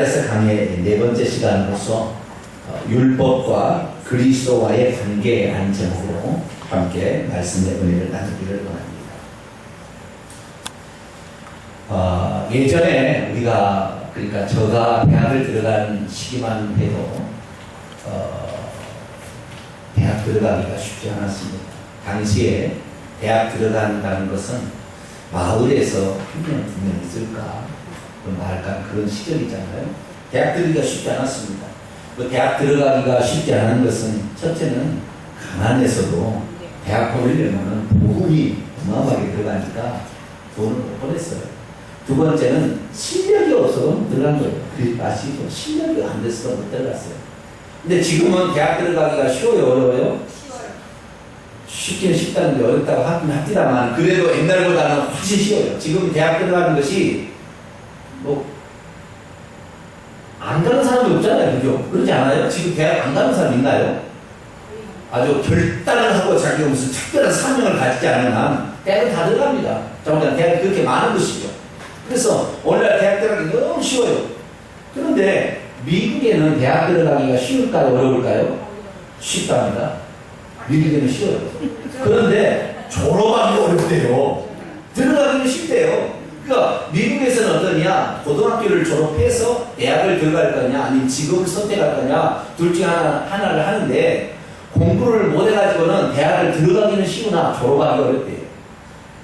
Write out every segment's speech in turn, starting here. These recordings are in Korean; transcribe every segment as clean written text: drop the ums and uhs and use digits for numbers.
그래서 강의 네 번째 시간으로서 율법과 그리스도와의 관계의 안점으로 함께 말씀의 은혜를 나누기를 원합니다. 예전에 우리가 그러니까 저가 대학을 들어간 시기만 해도 대학 들어가기가 쉽지 않았습니다. 당시에 대학 들어간다는 것은 마을에서 한 명, 두 명 있을까? 말까 그런 시절이잖아요. 대학 들어가기가 쉽지 않았습니다. 그 대학 들어가기가 쉽지 않은 것은 첫째는 가난해서도 대학 보내려면 보험이 어마어마하게 들어가니까 돈을 못 보냈어요. 두 번째는 실력이 없어서 들어간 거예요. 그 아시죠? 실력이 안 돼서 못 들어갔어요. 근데 지금은 대학 들어가기가 쉬워요, 어려워요? 쉽기는 쉽다는 게 어렵다고 하긴 합니다만 그래도 옛날보다는 훨씬 쉬워요. 지금 대학 들어가는 것이 안 가는 사람이 없잖아요. 그죠? 그렇지 않아요? 지금 대학 안 가는 사람 있나요? 아주 결단을 하고 자기가 무슨 특별한 사명을 가지지 않은 한 대학은 다 들어갑니다. 정말 대학이 그렇게 많은 것이죠. 그래서 오늘날 대학 들어가기 너무 쉬워요. 그런데 미국에는 대학 들어가기가 쉬울까요? 어려울까요? 쉽답니다. 미국에는 쉬워요. 그런데 졸업하기가 어렵대요. 들어가기는 쉽대요. 그러니까 미국에서는 어떠냐, 고등학교를 졸업해서 대학을 들어갈 거냐 아니면 직업을 선택할 거냐 둘 중에 하나를 하는데 공부를 못해가지고는 대학을 들어가기는 쉬우나 졸업하기가 어렵대요.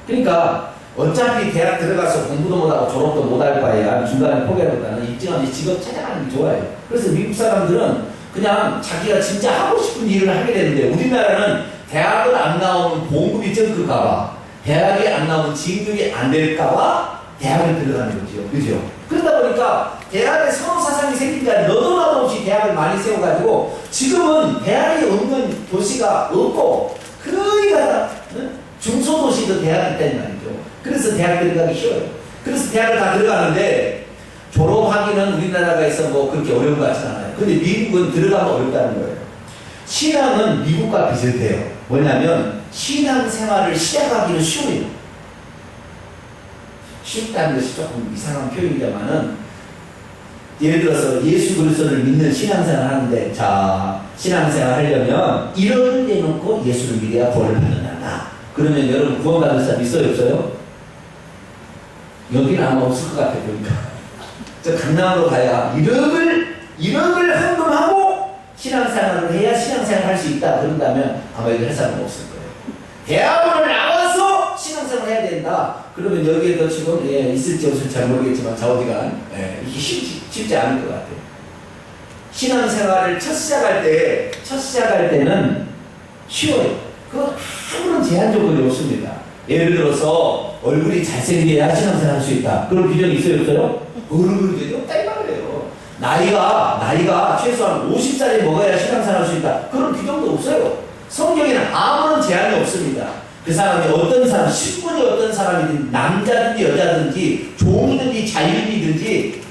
그러니까 어차피 대학 들어가서 공부도 못하고 졸업도 못할 바에야 중간에 포기하기보다는 일정한 직업 찾아가는 게 좋아요. 그래서 미국 사람들은 그냥 자기가 진짜 하고 싶은 일을 하게 되는데 우리나라는 대학을 안 나오면 봉급이 적을까봐 대학이 안 나오면 진급이 안 될까봐 대학을 들어가는 거죠. 그죠? 그러다 보니까 대학에 선호사상이 생기니까 너도 나도 없이 대학을 많이 세워가지고 지금은 대학이 없는 도시가 없고 거의 다 중소도시도 대학이 있다는 말이죠. 그래서 대학 들어가기 쉬워요. 그래서 대학을 다 들어가는데 졸업하기는 우리나라에서 뭐 그렇게 어려운 것 같지는 않아요. 근데 미국은 들어가면 어렵다는 거예요. 신앙은 미국과 비슷해요. 뭐냐면 신앙생활을 시작하기는 쉬워요. 쉽다는 것이 조금 이상한 표현이지만은 예를 들어서 예수 그리스도를 믿는 신앙생활 하는데 자 신앙생활 하려면 1억을 내놓고 예수를 믿어야 구원을 받는다. 그러면 여러분 구원받을 사람 있어요 없어요? 여기는 아마 없을 것 같아요. 그러니까 저 강남으로 가야 1억을 헌금하고 신앙생활을 해야 신앙생활을 할 수 있다. 그런다면 아마 여기 할 사람은 없을 거예요. 대학원을 나와서 신앙생활을 해야 된다. 그러면 여기에도 지금 있을지 없을지 잘 모르겠지만 좌우지간 이게 쉽지 않을 것 같아요. 신앙생활을 첫 시작할 때는 쉬워요. 그건 아무런 제한 조건이 없습니다. 예를 들어서 얼굴이 잘생겨야 신앙생활 할 수 있다. 그런 규정이 있어요 없어요? 얼굴이 없다 이 말이에요. 나이가 최소한 50살이 먹어야 신앙생활 할 수 있다. 그런 규정도 없어요. 성경에는 아무런 제한이 없습니다. 그 사람이 어떤 사람, 신분이 어떤 사람이든 남자든지 여자든지 종이든지 자유인이든지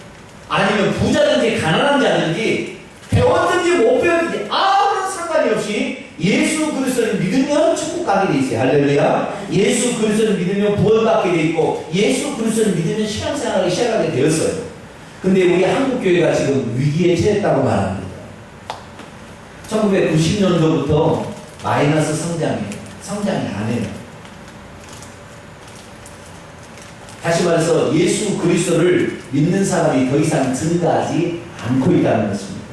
아니면 부자든지 가난한 자든지 배웠든지 못 배웠든지 아무런 상관이 없이 예수 그리스도를 믿으면 천국 가게 돼 있어요. 할렐루야. 예수 그리스도를 믿으면 구원받게 돼 있고 예수 그리스도를 믿으면 신앙생활을 시작하게 되었어요. 근데 우리 한국교회가 지금 위기에 처했다고 말합니다. 1990년도부터 마이너스 성장이 안 해요. 다시 말해서 예수 그리스도를 믿는 사람이 더 이상 증가하지 않고 있다는 것입니다.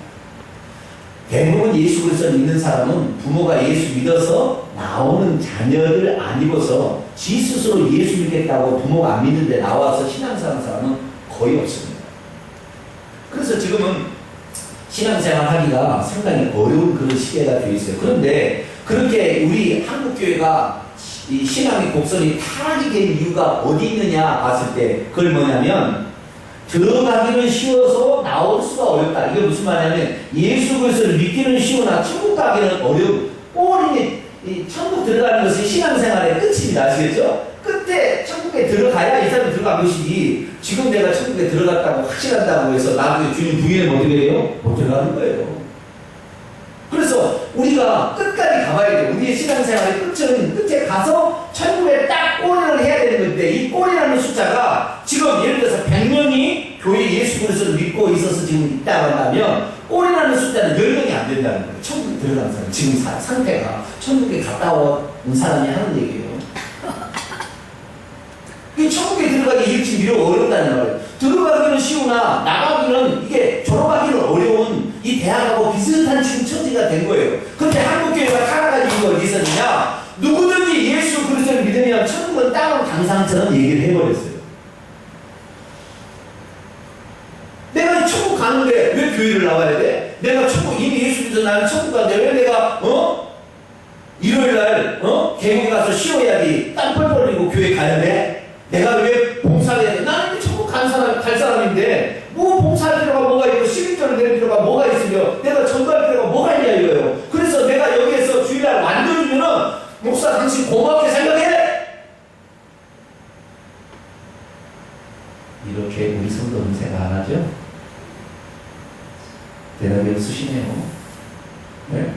대부분 예수 그리스도를 믿는 사람은 부모가 예수 믿어서 나오는 자녀들 아니고서 지 스스로 예수 믿겠다고 부모가 안 믿는데 나와서 신앙생활 하는 사람은 거의 없습니다. 그래서 지금은 신앙생활 하기가 상당히 어려운 그런 시대가 되어 있어요. 그런데 그렇게 우리 한국교회가 이 신앙의 곡선이 타락이 된 이유가 어디 있느냐 봤을 때 그걸 뭐냐면 들어가기는 쉬워서 나올 수가 어렵다. 이게 무슨 말이냐면 예수 그리스도를 믿기는 쉬우나 천국 가기는 어려운 꼬리니 천국 들어가는 것이 신앙생활의 끝입니다. 아시겠죠? 끝에 천국에 들어가야 이 사람이 들어간 것이지 지금 내가 천국에 들어갔다고 확실하다고 해서 나중에 주님 부인을 어떻게 해요? 못 들어가는 거예요. 그래서 우리가 끝까지 가봐야 돼요. 우리의 신앙생활의 끝에 가서 천국에 딱 꼬리를 해야 되는 건데 이 꼬리라는 숫자가 지금 예를 들어서 100명이 교회 예수 그리스도를 믿고 있어서 지금 있다고 한다면 올인하는 숫자는 10명이 안 된다는 거예요. 천국에 들어간 사람. 지금 상태가 천국에 갔다 온 사람이 하는 얘기예요. 이 천국에 들어가기 일찍 미뤄 어렵다는 말이에요. 들어가기는 쉬우나 나가기는 이게 졸업하기는 어려운 이 대학하고 비슷한 지금 처지가 된 거예요. 그런데 한국교회가 타락하기 어디 있었느냐? 누구든지 예수 그리스도를 믿으면 천국은 땅으로 당상처럼 얘기를 해버렸어요. 내가 천국 가는데 왜 교회를 나와야 돼? 내가 천국 이미 예수 믿어 나는 천국 가는데 왜 내가 일요일날 계곡에 가서 쉬어야지 땀 뻘뻘 흘리고 교회 가야 돼? 내가 왜 봉사해야 돼? 나는 천국 갈 사람인데 뭐 봉사할 필요가 뭐가 있고 11조를 내릴 필요가 뭐가 있으며 내가 전도할 필요가 뭐가 있냐 이거예요. 그래서 내가 여기에서 주일날 완전히면은 목사 당신 고맙게 생각해. 이렇게 우리 성도는 생각 안 하죠? 대답이 없으시네요. 네?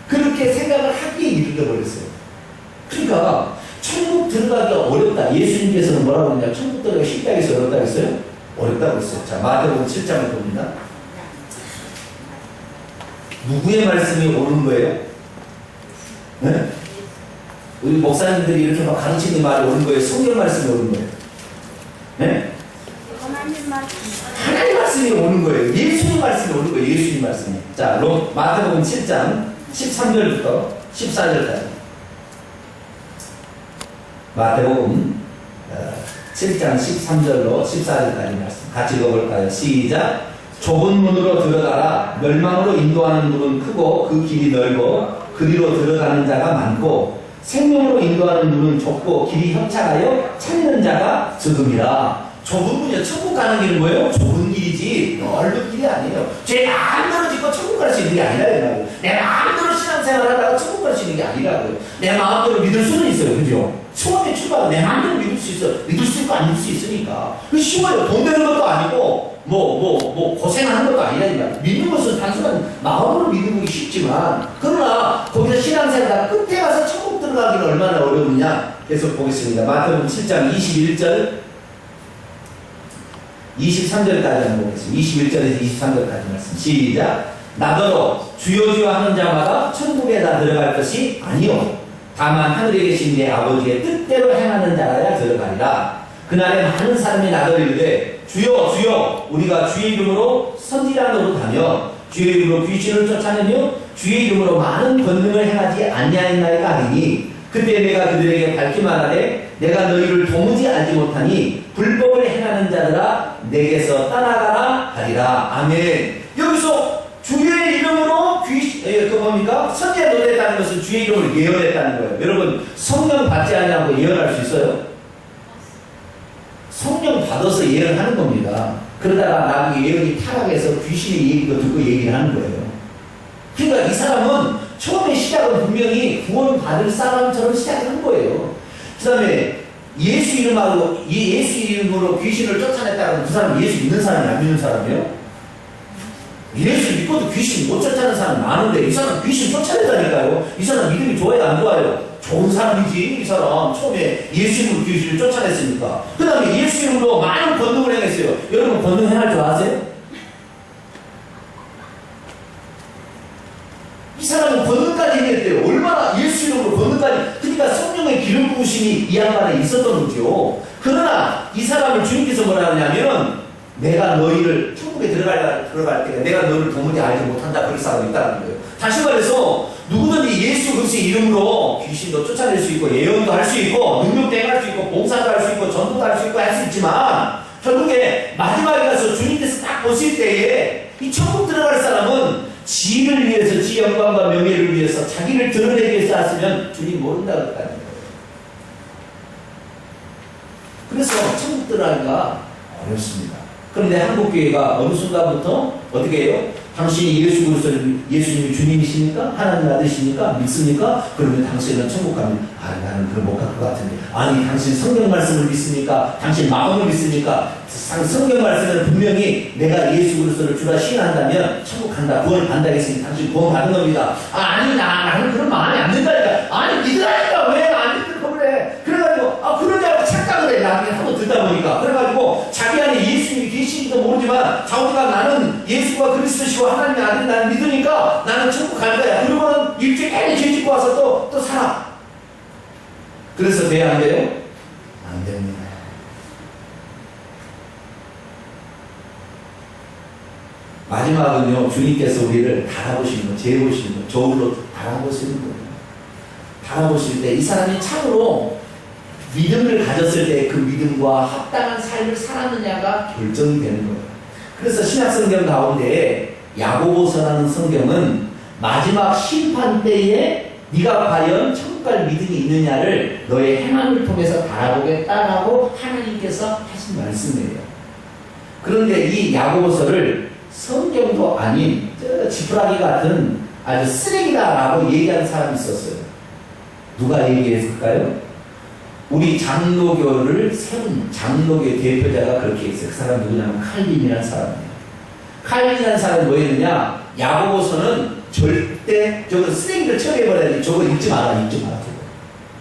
그렇게 생각을 하기에 이르러버렸어요. 그러니까 천국 들어가기가 어렵다. 예수님께서는 뭐라고 했냐? 천국 들어가기 쉽다고 해서 어렵다고 했어요? 어렵다고 했어요. 자, 마태복음 7장을 봅니다. 누구의 말씀이 옳은 거예요? 네? 우리 목사님들이 이렇게 막 가르치는 말이 옳은 거예요? 성경 말씀이 옳은 거예요? 네? 하나님 말씀이 옳은 거예요. 예수님 말씀이 옳은 거예요. 예수님 말씀이. 자, 마태복음 7장 13절부터 14절까지. 마태복음 7장 13절로 14절까지 말씀 같이 읽어볼까요? 시작. 좁은 문으로 들어가라. 멸망으로 인도하는 문은 크고 그 길이 넓어 그리로 들어가는 자가 많고 생명으로 인도하는 문은 좁고 길이 협착하여 찾는 자가 적음이라. 좁은 문이요. 천국 가는 길은 뭐예요? 좁은 길이지 넓은 길이 아니에요. 제 마음대로 짓고 천국 갈 수 있는 게 아니라고요. 내 마음대로 신앙생활 하다가 천국 갈 수 있는 게 아니라고요. 내 마음대로 믿을 수는 있어요. 그죠? 처음에 출발은 내 마음대로 믿을 수 있어. 믿을 수 있고 안 믿을 수 있으니까. 그 쉬워요. 돈 되는 것도 아니고 고생하는 것도 아니라니까. 믿는 것은 단순한 마음으로 믿는 것이 쉽지만 그러나 거기서 신앙생활 끝에 가서 천국 들어가기는 얼마나 어려우냐. 계속 보겠습니다. 마태복음 7장 21절 23절까지 한번 보겠습니다. 21절에서 23절까지 말씀. 시작. 나더러 주여 주여 하는 자마다 천국에 다 들어갈 것이 아니요 다만 하늘에 계신 내 아버지의 뜻대로 행하는 자라야 들어가리라. 그날에 많은 사람이 나더러 이르되 주여 주여 우리가 주의 이름으로 선지자 노릇하며 주의 이름으로 귀신을 쫓아내며 주의 이름으로 많은 권능을 행하지 아니하였나이까 하리니 그때 내가 그들에게 밝히 말하되 내가 너희를 도무지 알지 못하니 불법을 행하는 자들아 내게서 떠나가라 하리라. 아멘. 여기서 주의 이름으로 뭡니까? 선지자 노릇했다는 것은 주의 이름을 예언했다는 거예요. 여러분 성령 받지 않냐고 예언할 수 있어요? 성령 받아서 예언하는 겁니다. 그러다가 나중에 예언이 타락해서 귀신의 얘기도 듣고 얘기를 하는 거예요. 그러니까 이 사람은 처음에 시작은 분명히 구원 받을 사람처럼 시작한 거예요. 그 다음에 예수 이름으로 귀신을 쫓아냈다고 그 사람은 예수 믿는 사람이 안 믿는 사람이에요? 예수 믿고도 귀신 못 쫓아내는 사람 많은데 이 사람 귀신 쫓아낸다니까요. 이 사람 믿음이 좋아요 안 좋아요? 좋은 사람이지. 이 사람 처음에 예수 이름으로 귀신을 쫓아냈으니까. 그 다음에 예수 이름으로 많은 권능을 행했어요. 여러분 권능 행할 줄 아세요? 이 사람은 권능까지 행했대요. 얼마나 예수 이름으로 권능까지. 그러니까 성령의 기름 부으심이 이 양반에 있었던 거죠. 그러나 이 사람을 주님께서 뭐라 하냐면 내가 너희를 천국에 들어갈 때 내가 너를 도무지 알지 못한다. 그런 사람이 있다는 거예요. 다시 말해서 누구든지 예수 그리스도의 이름으로 귀신도 쫓아낼 수 있고 예언도 할 수 있고 능력도 행할 수 있고 봉사도 할 수 있고 전도도 할 수 있고 할 수 있지만 결국에 마지막에 가서 주님께서 딱 보실 때에 이 천국 들어갈 사람은 지를 위해서 지 영광과 명예를 위해서 자기를 드러내기 위해서 왔으면 주님 모른다고 했다는 거예요. 그래서 천국 들어가기가 어렵습니다. 그런데 한국교회가 어느 순간부터 어떻게 해요? 당신이 예수님이 주님이십니까? 하나님 아들이십니까? 믿습니까? 그러면 당신은 천국 가면 나는 그걸 못 갈 것 같은데 아니 당신 성경 말씀을 믿습니까? 당신 마음을 믿습니까? 성경 말씀은 분명히 내가 예수 그리스도를 주라 시인한다면 천국 간다 구원을 받는다 했으니 당신 구원 받는 겁니다. 아니 나는 그런 마음이 안 든다니까. 아니 믿으라니까 왜 안 믿는 그래? 그래가지고 그러냐고 착각을 해. 나중에 한번 듣다 보니까 그래가지고 자기 안에 예수님이 계시지도 자우리가 나는 예수가 그리스도시고 하나님의 아들 나를 믿으니까 나는 천국 갈 거야. 그러고는 일주일 내내 죄 짓고 와서 또 살아. 그래서 돼야 안 돼요? 안 됩니다. 마지막은요, 주님께서 우리를 달아보시는 거, 재보시는 거, 저울로 달아보시는 거예요. 달아보실 때 이 사람이 참으로 믿음을 가졌을 때 그 믿음과 합당한 삶을 살았느냐가 결정이 되는 거예요. 그래서 신약성경 가운데 야고보서라는 성경은 마지막 심판 때에 네가 과연 천국 갈 믿음이 있느냐를 너의 행함을 통해서 달아보겠다라고 하나님께서 하신 말씀이에요. 그런데 이 야고보서를 성경도 아닌 지푸라기 같은 아주 쓰레기다라고 얘기하는 사람이 있었어요. 누가 얘기했을까요? 우리 장로교를 세운 장로교의 대표자가 그렇게 했어요. 그 사람 누구냐면 칼빈이라는 사람이에요. 칼빈이라는 사람이 뭐였느냐? 야고보서는 절대 저거 쓰레기를 처리해버려야지. 저거 읽지 마라.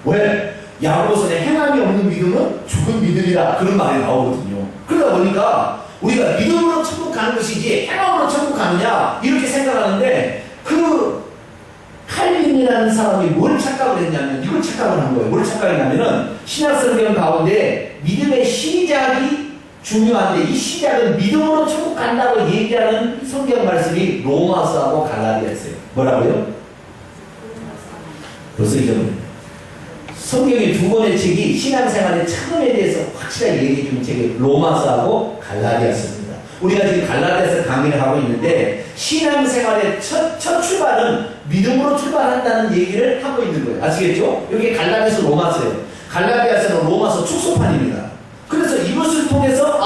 왜? 야고보서에 행함이 없는 믿음은 죽은 믿음이다. 그런 말이 나오거든요. 그러다 보니까 우리가 믿음으로 천국 가는 것이지 행함으로 천국 가느냐 이렇게 생각하는데, 그 칼빈이라는 사람이 뭘 착각을 했냐면 이걸 착각을 한 거예요. 뭘 착각했냐면은 신약성경 가운데 믿음의 시작이 중요한데 이 시작은 믿음으로 천국 간다고 얘기하는 성경 말씀이 로마서하고 갈라디아서예요. 뭐라고요? 벌써 잊어버렸네요. 성경의 두 권의 책이 신앙생활의 처음에 대해서 확실하게 얘기해 주는 책이 로마서하고 갈라디아서입니다. 우리가 지금 갈라디아서 강의를 하고 있는데 신앙생활의 첫 출발은 믿음으로 출발한다는 얘기를 하고 있는 거예요. 아시겠죠? 여기 갈라디아서 로마서예요. 갈라디아서는 로마서 축소판입니다. 그래서 이것을 통해서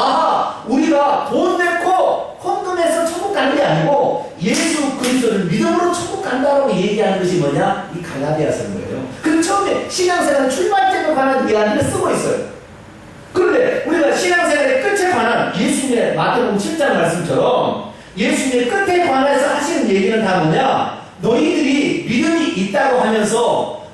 우리가 돈 냈고 헌금해서 천국 가는 게 아니고 예수 그리스도를 믿음으로 천국 간다고 얘기하는 것이 뭐냐? 이 갈라디아서인 거예요. 그 처음에 신앙생활 출발점에 관한 이야기를 쓰고 있어요. 그런데 우리가 신앙생활의 끝에 관한 예수님의 마태복음 7장 말씀처럼 예수님의 끝에 관해서 하시는 얘기는 다 뭐냐? 너희들이 믿음이 있다고 하면서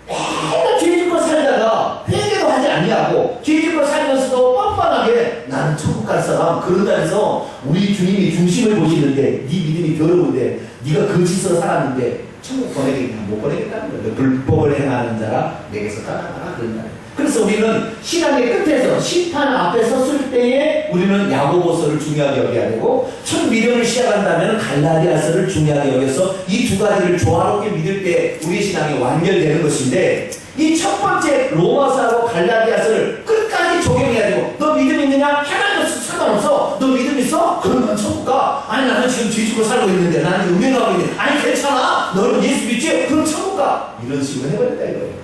맨날 죄 짓고 살다가 회개도 하지 아니하고 죄 짓고 살면서도 뻔뻔하게 나는 천국 갈 사람 그런다 해서 우리 주님이 중심을 보시는데 네 믿음이 더러운데 네가 거짓으로 살았는데 천국 보내겠냐? 못 보내겠다는 거예요. 불법을 행하는 자라 내게서 떠나가라 그런다. 그래서 우리는 신앙의 끝에서 심판 앞에 섰을 때에 우리는 야고보서를 중요하게 여겨야 되고, 첫 믿음을 시작한다면 갈라디아서를 중요하게 여겨서 이 두 가지를 조화롭게 믿을 때 우리 신앙이 완결되는 것인데, 이 첫 번째 로마서하고 갈라디아서를 끝까지 적용해야 되고, 너 믿음 있느냐? 하나도 상관없어. 너 믿음 있어? 그러면 천국 가. 아니 나는 지금 뒤집고 살고 있는데 나는 음행하고 있는데 아니 괜찮아. 너는 예수 믿지? 그럼 천국 가. 이런 식으로 해버렸다 이거예요.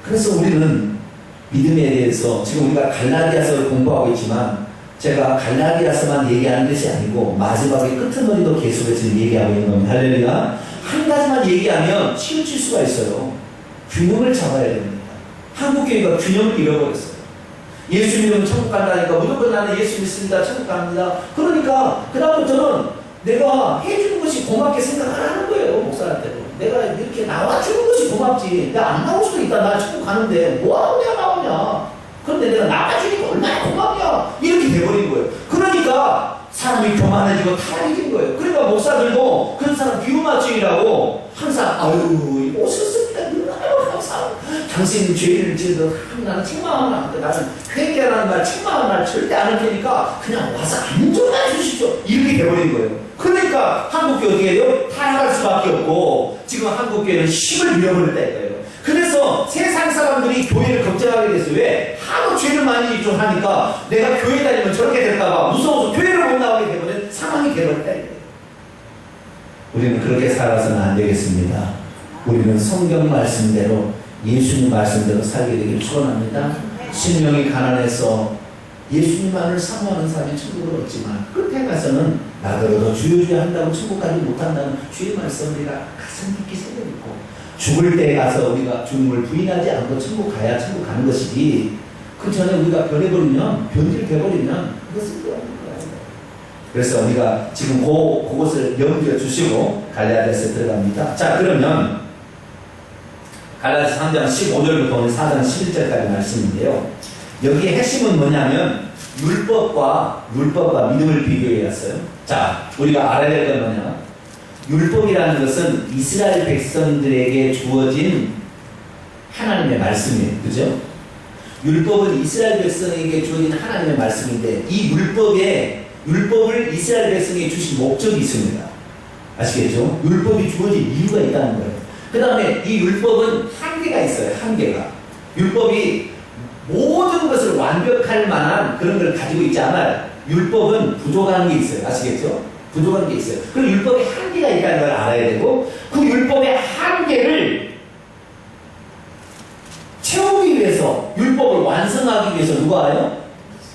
그래서 우리는 믿음에 대해서 지금 우리가 갈라디아서를 공부하고 있지만 제가 갈라디아서만 얘기하는 것이 아니고 마지막에 끄트머리도 계속해서 얘기하고 있는 겁니다. 할렐루야. 한 가지만 얘기하면 치우칠 수가 있어요. 균형을 잡아야 됩니다. 한국교회가 균형을 잃어버렸어요. 예수 믿으면 천국 간다니까 무조건 나는 예수 믿습니다. 천국 갑니다. 그러니까 그다음부터는 내가 해주는 것이 고맙게 생각을 하는 거예요. 목사한테도. 내가 이렇게 나와주는 것이 고맙지. 내가 안 나올 수도 있다. 나 천국 가는데 뭐하고 내가 나오냐. 그런데 내가 나와주니까 얼마나 고맙냐. 이렇게 돼버린 거예요. 그러니까 사람이 교만해지고 타락해진 거예요. 그러니까 목사들도 그런 사람 비유맞춤이라고 항상 아유 오셨습니다. 아유 감사합니다. 당신 죄를 지어도 나는 책망하면 안 돼. 나는 회개하라는 말 책망하는 말 절대 안 할 테니까 그냥 와서 안전만 해주시죠. 이렇게 돼버린 거예요. 그러니까 한국교회 어떻게 해요? 타락할 수밖에 없고 지금 한국교회는 힘을 잃어버렸다 이거예요. 그래서 세상 사람들이 교회를 걱정하게 됐어요. 왜? 하도 죄를 많이 좀 하니까 내가 교회 다니면 저렇게 될까봐 무서워서 교회를 못 나오게 되면 상황이 되버렸다 이거예요. 우리는 그렇게 살아서는 안 되겠습니다. 우리는 성경 말씀대로 예수님 말씀대로 살게 되길 축원합니다. 심령이 가난해서 예수님만을 사모하는 사람이 천국을 얻지만 끝에 가서는 나더러도 주여 한다고 천국 가지 못한다는 주의 말씀을 우리가 가슴 깊게 새겨있고 죽을 때 가서 우리가 주님을 부인하지 않고 천국 가야 천국 가는 것이지 그 전에 우리가 변해버리면 변질돼버리면 그것은 또 없는 거예요. 그래서 우리가 지금 그것을 염두에 주시고 갈라디아서에 들어갑니다. 자 그러면 갈라디아서 3장 15절부터 오늘 4장 11절까지 말씀인데요. 여기에 핵심은 뭐냐면 율법과 믿음을 비교해왔어요. 자, 우리가 알아야 될 건 뭐냐? 율법이라는 것은 이스라엘 백성들에게 주어진 하나님의 말씀이에요. 그죠? 율법은 이스라엘 백성에게 주어진 하나님의 말씀인데 이 율법을 이스라엘 백성에게 주신 목적이 있습니다. 아시겠죠? 율법이 주어진 이유가 있다는 거예요. 그 다음에 이 율법은 한계가 있어요. 한계가. 율법이 모든 것을 완벽할 만한 그런 걸 가지고 있지 않아요. 율법은 부족한 게 있어요. 아시겠죠? 부족한 게 있어요. 그럼 율법에 한계가 있다는 걸 알아야 되고 그 율법의 한계를 채우기 위해서 율법을 완성하기 위해서 누가 와요?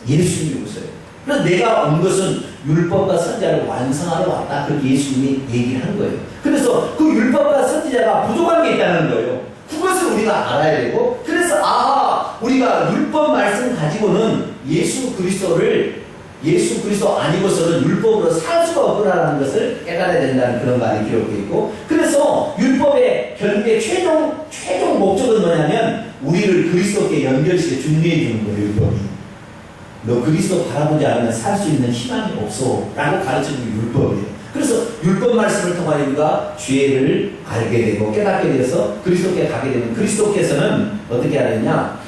예수님이 오세요. 그래서 내가 온 것은 율법과 선지자를 완성하러 왔다. 그렇게 예수님이 얘기를 한 거예요. 그래서 그 율법과 선지자가 부족한 게 있다는 거예요. 그것을 우리가 알아야 되고 그래서 우리가 율법 말씀 가지고는 예수 그리스도 아니고서는 율법으로 살 수가 없구나라는 것을 깨달아야 된다는 그런 말이 기록되어 있고 그래서 율법의 결국에 최종 목적은 뭐냐면 우리를 그리스도께 연결시켜 준비해 주는 거예요. 율법이. 너 그리스도 바라보지 않으면 살 수 있는 희망이 없어 라고 가르치는 게 율법이에요. 그래서 율법 말씀을 통하여 우리가 죄를 알게 되고 깨닫게 되어서 그리스도께 가게 되면 그리스도께서는 어떻게 하느냐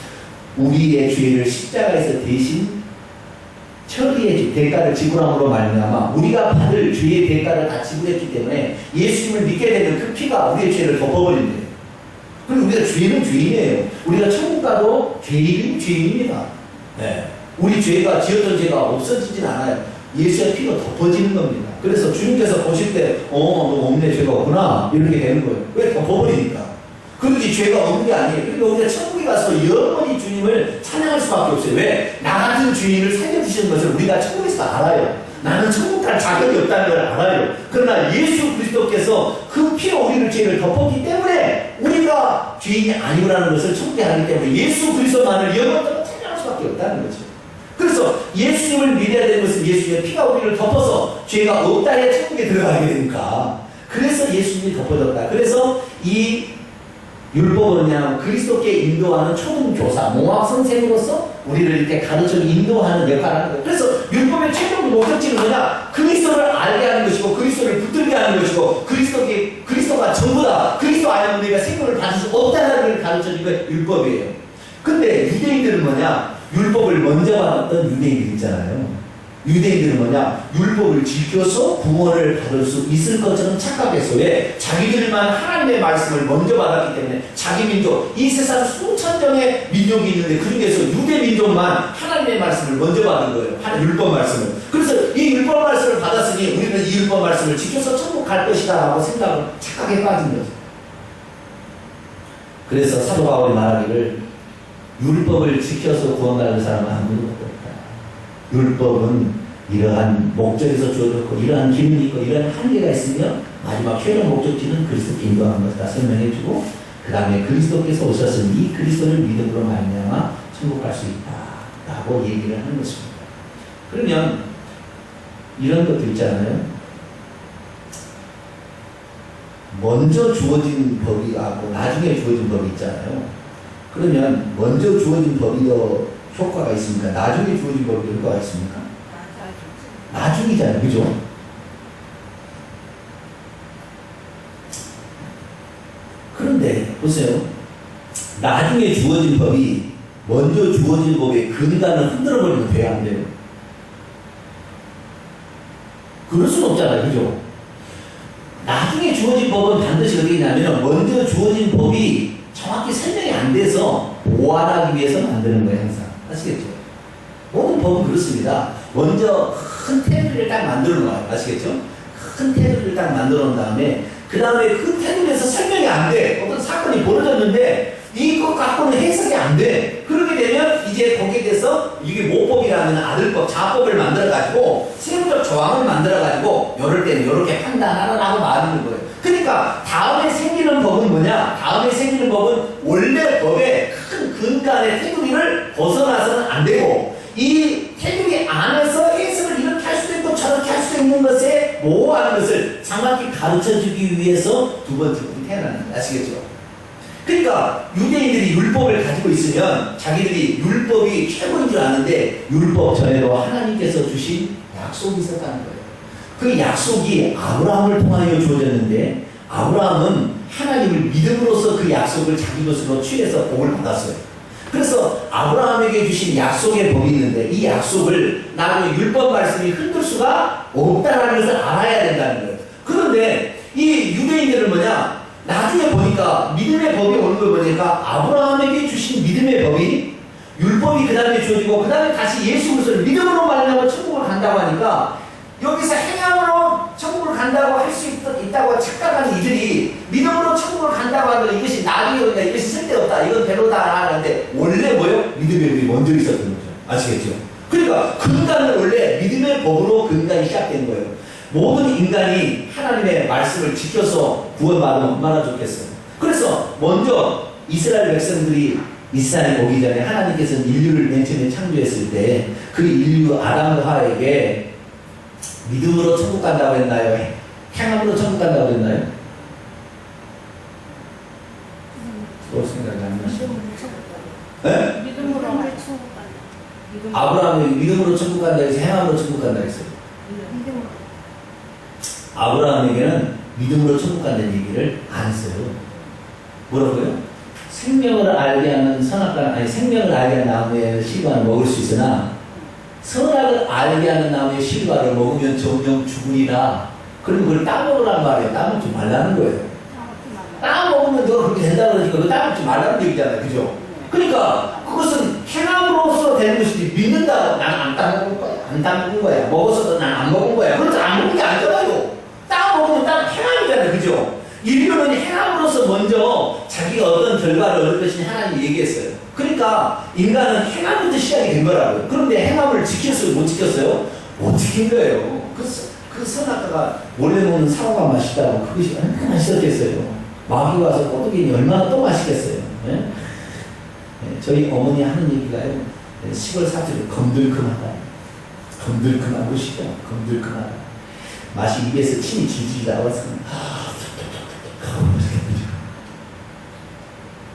우리의 죄를 십자가에서 대신 처리해 대가를 지불함으로 말미암아 우리가 받을 죄의 대가를 다 지불했기 때문에 예수님을 믿게 되면 그 피가 우리의 죄를 덮어버린대요. 그리고 우리가 죄는 죄인이에요. 우리가 천국 가도 죄인은 죄인입니다. 네. 우리 죄가 지었던 죄가 없어지진 않아요. 예수의 피로 덮어지는 겁니다. 그래서 주님께서 보실 때 너 없네 죄가 없구나 이렇게 되는 거예요. 왜? 덮어버리니까. 그러지 죄가 없는 게 아니에요. 그러니까 우리가 천국에 가서 영원히 주님을 찬양할 수밖에 없어요. 왜? 나 같은 주인을 살려주시는 것을 우리가 천국에서 알아요. 나는 천국 갈 자격이 없다는 걸 알아요. 그러나 예수 그리스도께서 그 피로 우리를 죄를 덮었기 때문에 우리가 죄인이 아니라는 것을 천국에 알기 때문에 예수 그리스도만을 영원토록 찬양할 수밖에 없다는 거죠. 그래서 예수님을 믿어야 되는 것은 예수님의 피가 우리를 덮어서 죄가 없다 해야 천국에 들어가게 되니까 그래서 예수님이 덮어졌다. 그래서 이 율법은 그냥 그리스도께 인도하는 초등교사, 몽학 선생으로서 우리를 이렇게 가르쳐 인도하는 역할을 하는 거예요. 그래서 율법의 최종 목적지는 뭐냐? 그리스도를 알게 하는 것이고 그리스도를 붙들게 하는 것이고 그리스도가 전부다. 그리스도 아니면 우리가 생명을 받을 수 없다는 걸 가르쳐주는 게 율법이에요. 근데 유대인들은 뭐냐? 율법을 먼저 받았던 유대인들 있잖아요. 유대인들은 뭐냐? 율법을 지켜서 구원을 받을 수 있을 것처럼 착각했어. 왜? 자기들만 하나님의 말씀을 먼저 받았기 때문에 자기 민족, 이 세상 수천 정의 민족이 있는데 그 중에서 유대 민족만 하나님의 말씀을 먼저 받은 거예요. 율법 말씀을. 그래서 이 율법 말씀을 받았으니 우리는 이 율법 말씀을 지켜서 천국 갈 것이다 라고 생각을 착각에 빠진 거죠. 그래서 사도 바울이 말하기를 율법을 지켜서 구원받는 사람은 아무도 없다. 율법은 이러한 목적에서 주어졌고 이러한 기능이 있고 이러한 한계가 있으며 마지막 최종 목적지는 그리스도께 인도하는 것이다 설명해주고 그 다음에 그리스도께서 오셨으니 이 그리스도를 믿음으로 말미암아 천국 갈 수 있다 라고 얘기를 하는 것입니다. 그러면 이런 것도 있잖아요. 먼저 주어진 법이 하고 나중에 주어진 법이 있잖아요. 그러면 먼저 주어진 법이 더 효과가 있습니까? 나중에 주어진 법이 더 효과가 있습니까? 나중이잖아요. 그죠? 그런데 보세요. 나중에 주어진 법이 먼저 주어진 법의 근간을 흔들어버리면 돼야 안 돼요. 그럴 수는 없잖아요. 그죠? 나중에 주어진 법은 반드시 어떻게 되냐면 먼저 주어진 법이 정확히 설명이 안 돼서 보완하기 위해서 만드는 거예요. 항상. 아시겠죠? 모든 법은 그렇습니다. 먼저 큰 테두리를 딱 만들어 놓아요. 아시겠죠? 큰 테두리를 딱 만들어 놓은 다음에 그 다음에 그 테두리에서 설명이 안 돼. 어떤 사건이 벌어졌는데 이것 갖고는 해석이 안 돼. 그렇게 되면 이제 거기에 대해서 이게 모법이라는 아들법, 자법을 만들어가지고 세부적 조항을 만들어가지고 요럴 때는 요렇게 판단하라고 말하는 거예요. 그러니까 다음에 생기는 법은 뭐냐? 다음에 생기는 법은 원래 법의 큰 근간의 테두리를 벗어나서는 안 되고 이 테두리 안에서 해석을 이렇게 할 수도 있고 저렇게 할 수도 있는 것에 모호한 것을 정확히 가르쳐주기 위해서 두 번째 법이 태어나는 거예요. 아시겠죠? 그러니까 유대인들이 율법을 가지고 있으면 자기들이 율법이 최고인 줄 아는데 율법 전에도 하나님께서 주신 약속이 있었다는 거예요. 그 약속이 아브라함을 통하여 주어졌는데 아브라함은 하나님을 믿음으로써 그 약속을 자기 것으로 취해서 복을 받았어요. 그래서 아브라함에게 주신 약속의 법이 있는데 이 약속을 나중에 율법 말씀이 흔들 수가 없다는 것을 알아야 된다는 거예요. 그런데 이 유대인들은 뭐냐? 나중에 보니까 믿음의 법이 오는 걸 보니까 아브라함에게 주신 믿음의 법이 율법이 그 다음에 주어지고 그 다음에 다시 예수 그리스도를 믿음으로 말하면 천국을 간다고 하니까 여기서 행함으로 천국을 간다고 할 수 있다고 착각하는 이들이 믿음으로 천국을 간다고 하면 이것이 나중에 온다, 이것이 쓸데없다, 이건 별로다 하는데 원래 뭐요? 믿음의 법이 먼저 있었던 거죠. 아시겠죠? 그러니까 근간은 원래 믿음의 법으로 근간이 시작된 거예요. 모든 인간이 하나님의 말씀을 지켜서 구원받으면 얼마나 좋겠어요. 그래서 먼저 이스라엘 백성들이 이스라엘에 오기 전에 하나님께서는 인류를 맨 처음에 창조했을 때 그 인류 아담과 하와에게 믿음으로 천국 간다고 했나요? 행함으로 천국 간다고 했나요? 그럴 생각이 안 나시죠? 네? 믿음으로 천국 간다. 아브라함이 믿음으로 천국 간다 해서 행함으로 천국 간다 했어요. 믿음으로. 아브라함에게는 믿음으로 천국 간다는 얘기를 안 했어요. 뭐라고요? 생명을 알게 하는 선악과 아니 생명을 알게 하는 나무의 실과를 먹을 수 있으나 선악을 알게 하는 나무의 실과를 먹으면 정령 죽으리라. 그럼 그걸 따먹으란 말이에요. 따먹지 말라는 거예요. 따먹으면 너가 그렇게 된다고 그러니까 그거 따먹지 말라는 얘기잖아요. 그죠? 그러니까 그것은 행함으로써 되는 것이지 믿는다고 나는 안 따먹은 거야. 안 따먹은 거야. 먹었어도 난 안 먹은 거야. 그렇지 안 먹은 게 아니잖아요. 따먹으면 딱 행함이잖아요. 그죠? 인류는 행함으로써 먼저 자기가 어떤 결과를 얻을 것이니 하나님이 얘기했어요. 그러니까 인간은 행함부터 시작이 된 거라고요. 그런데 행함을 지켰어요? 못 지켰어요? 못 지킨 거예요. 그 선악과가 몰래 먹는 사과가 맛있다고 그것이 얼마나 맛있었겠어요. 마귀 와서 어떻게 얼마나 또 맛있겠어요. 네? 네, 저희 어머니 하는 얘기가요. 시골 사투리 검들끔하다. 검들끔한 것이죠. 검들끔하다. 맛이 입에서 침이 질질 나와서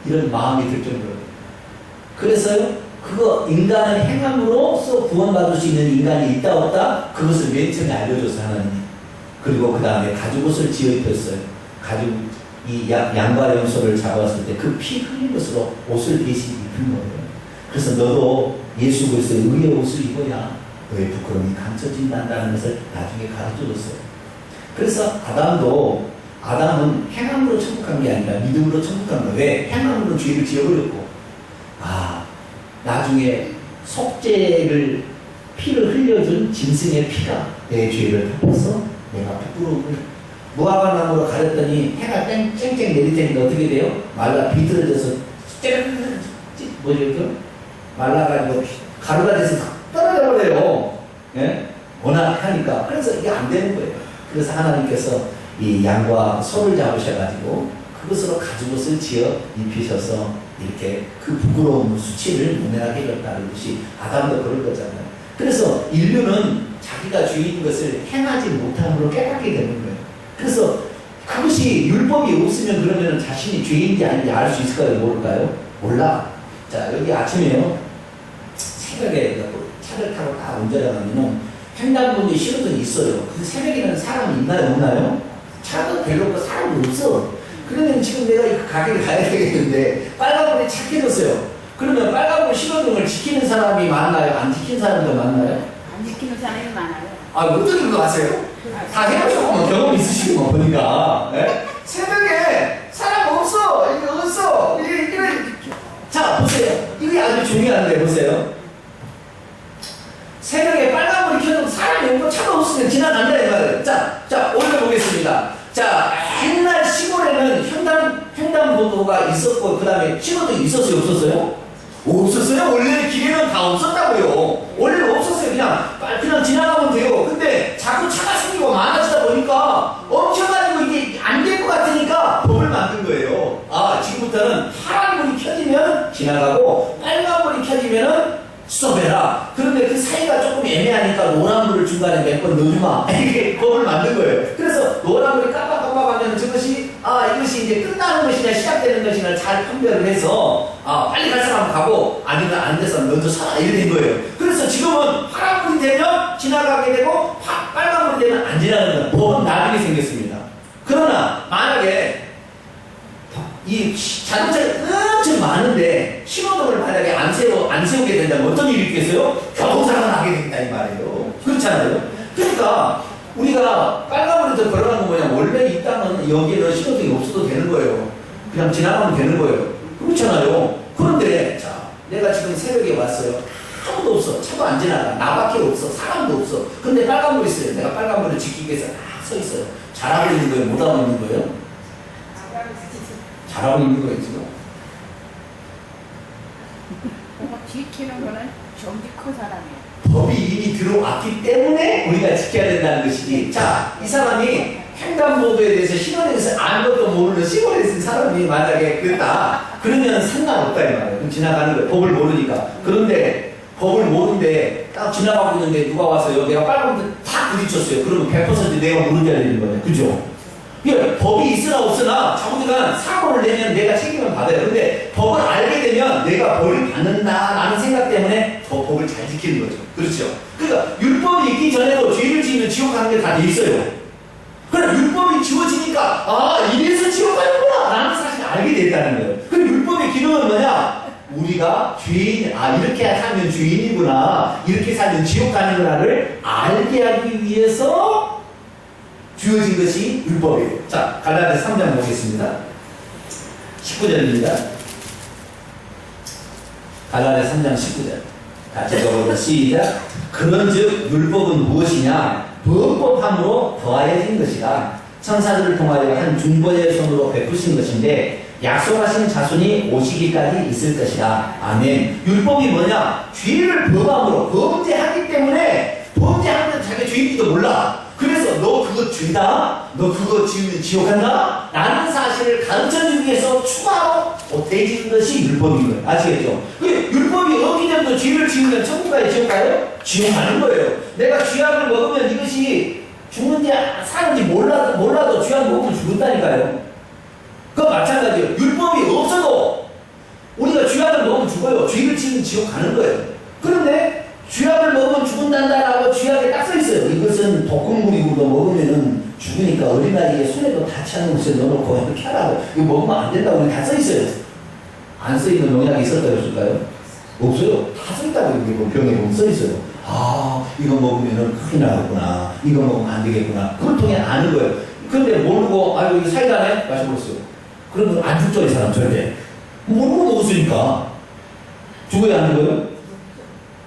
이런 마음이 들 정도로. 그래서요, 그거 인간은 행함으로써 구원받을 수 있는 인간이 있다 없다 그것을 맨 처음에 알려줘서 하나님. 그리고 그 다음에 가죽옷을 지어 입혔어요. 가죽 이 양과 염소를 잡았을 때 그 피 흘린 것으로 옷을 대신 입힌 거예요. 그래서 너도 예수 그리스도의 의의 옷을 입어야 너의 부끄러움이 감춰진다는 것을 나중에 가르쳐줬어요. 그래서 아담은 행함으로 천국한 게 아니라 믿음으로 천국한 거예요. 왜? 행함으로 죄를 지어버렸고 나중에 속죄를 피를 흘려준 짐승의 피가 내 죄를 덮어서 내가 부끄러움을 무화과나무로 가렸더니 해가 쨍쨍 내릴 테니까 어떻게 돼요? 말라 비틀어져서 뭐죠? 말라가지고 가루가 돼서 떨어져 버려요. 예? 워낙 하니까. 그래서 이게 안 되는 거예요. 그래서 하나님께서 이 양과 소를 잡으셔가지고 그것으로 가죽옷을 지어 입히셔서 이렇게 그 부끄러움, 수치를 문외하게 해줬다는 것이 아담도 그럴 거잖아요. 그래서 인류는 자기가 죄인 것을 행하지 못함으로 깨닫게 되는 거예요. 그래서 그것이 율법이 없으면 그러면 자신이 죄인지 아닌지 알 수 있을까요? 모를까요? 몰라. 자, 여기 아침에요. 새벽에 차를 타고 다 운전하면은 횡단보도에 신호등이 있어요. 근데 새벽에는 사람이 있나요? 없나요? 차도 별로 없고 사람도 없어. 그러면 지금 내가 이 가게를 가야 되겠는데 빨간불이 착해졌어요. 그러면 빨간불 신호등을 지키는 사람이 많나요? 안 지키는 사람도 많나요? 안 지키는 사람이 많아요. 어떻게 그거 아세요? 다 해보셨구만. 경험 있으시고 뭐 보니까. 네? 새벽에 사람 없어. 이게 없어. 자, 보세요. 이게 아주 중요한데 보세요. 새벽에 빨간불이 켜도 사람이 없고 차도 없으면 지나간다 이 말이에요. 자, 올려보겠습니다. 자, 옛날 시골에는 횡단보도가 있었고, 그 다음에 신호등이 있었어요? 없었어요? 없었어요? 원래 길에는 다 없었다고요. 원래는 없었어요. 그냥 지나가면 돼요. 근데 자꾸 차가 생기고 많아지다 보니까 엄청가지고 이게 안 될 것 같으니까 법을 만든 거예요. 지금부터는 파란불이 켜지면 지나가고, 빨간불이 켜지면은 스톱해라. 그런데 그 사이가 조금 애매하니까 노란불을 중간에 몇 번 넣어주마. 이게 법을 만든 거예요. 그래서 노란불이 깜빡깜빡 넘어가면 저것이 이것이 이제 끝나는 것이냐 시작되는 것이냐 잘 판별을 해서 빨리 갈 사람 가고 아니면 안 돼서 먼저 살아 이렇게 된 거예요. 그래서 지금은 파란불이 되면 지나가게 되고 빨간불이 되면 안 지나가는 거예요. 법은 나중에 생겼습니다. 그러나 만약에 이 자동차가 엄청 많은데 신호등을 만약에 안 세우게 된다면 어떤 일이 있겠어요? 교통사고가 나게 된다 이 말이에요. 그렇잖아요. 그러니까 우리가 빨간불에서 걸어가는 거 뭐냐, 원래 이 땅은 여기에는 신호등이 없어도 되는 거예요. 그냥 지나가면 되는 거예요. 그렇잖아요. 그런데 자, 내가 지금 새벽에 왔어요. 아무도 없어. 차도 안 지나가. 나밖에 없어. 사람도 없어. 근데 빨간불이 있어요. 내가 빨간불을 지키기 위해서 딱 서 있어요. 잘하고 있는 거예요? 못하고 있는 거예요? 잘하고 있는 거예요 지금. 뭔가 지키는 거는 정직한 사람이에요. 법이 이미 들어왔기 때문에 우리가 지켜야 된다는 것이지. 자, 이 사람이 횡단보도에 대해서 신호등에서 아무것도 모르는 시골에 있는 사람이 만약에 그랬다. 그러면 상관없다 이 말이에요. 그럼 지나가는 거예요. 법을 모르니까. 그런데 법을 모르는데 딱 지나가고 있는데 누가 와서요. 내가 빨간불 탁 부딪혔어요. 그러면 100% 내가 모르게 되는 거예요. 그죠? 예, 법이 있으나 없으나 자꾸니까 사고를 내면 내가 책임을 받아요. 근데 법을 알게 되면 내가 벌을 받는다라는 생각 때문에 더 법을 잘 지키는 거죠. 그렇죠? 그러니까 율법이 있기 전에도 죄를 지으면 지옥 가는 게 다 돼 있어요. 그러나 율법이 지워지니까 이래서 지옥 가는구나 라는 사실을 알게 됐다는 거예요. 그럼 율법의 기능은 뭐냐? 우리가 죄인, 이렇게 살면 죄인이구나, 이렇게 살면 지옥 가는구나를 알게 하기 위해서 주어진 것이 율법이에요. 자, 갈라디아서 3장 보겠습니다. 19절입니다. 갈라디아서 3장 19절. 같이 읽어보자. 시작. 그런즉 율법은 무엇이냐? 범법함으로 더하여진 것이라. 천사들을 통하여 한 중보자의 손으로 베푸신 것인데 약속하신 자손이 오시기까지 있을 것이라. 아멘. 율법이 뭐냐? 죄를 범함으로 범죄하기 때문에 범죄하면 자기가 죄인지도 몰라. 그래서 너 그거 죄다? 너 그거 지으면 지옥 간다? 라는 사실을 가르쳐주기 위해서 추가로 대해지는 것이 율법인 거예요. 아시겠죠? 율법이 어기 전부터 죄를 지으면 천국 가요? 지옥 가요? 지옥 가는 거예요. 내가 쥐약을 먹으면 이것이 죽는지 사는지 몰라도 쥐약 먹으면 죽는다니까요. 그거 마찬가지예요. 율법이 없어도 우리가 쥐약을 먹으면 죽어요. 죄를 지으면 지옥 가는 거예요. 그런데 쥐약을 먹으면 죽는단다라고 쥐약에 딱 써있어요. 이것은 독극물이고 먹으면은 죽으니까 어린아이의 손에도 닿지 않는 곳에 넣어놓고 이렇게 하라고. 이거 먹으면 안 된다고 다 써있어요. 안 써있는 농약이 있을까요? 없을까요? 없어요. 다 써있다고 이게 병에 보면 써있어요. 이거 먹으면은 큰일 나겠구나. 이거 먹으면 안 되겠구나. 그걸 통해 아는 거예요. 근데 모르고, 이거 사이다네? 마셔버렸어요. 그러면 안 죽죠, 이 사람 절대. 모르고 먹었으니까. 죽어야 하는 거예요?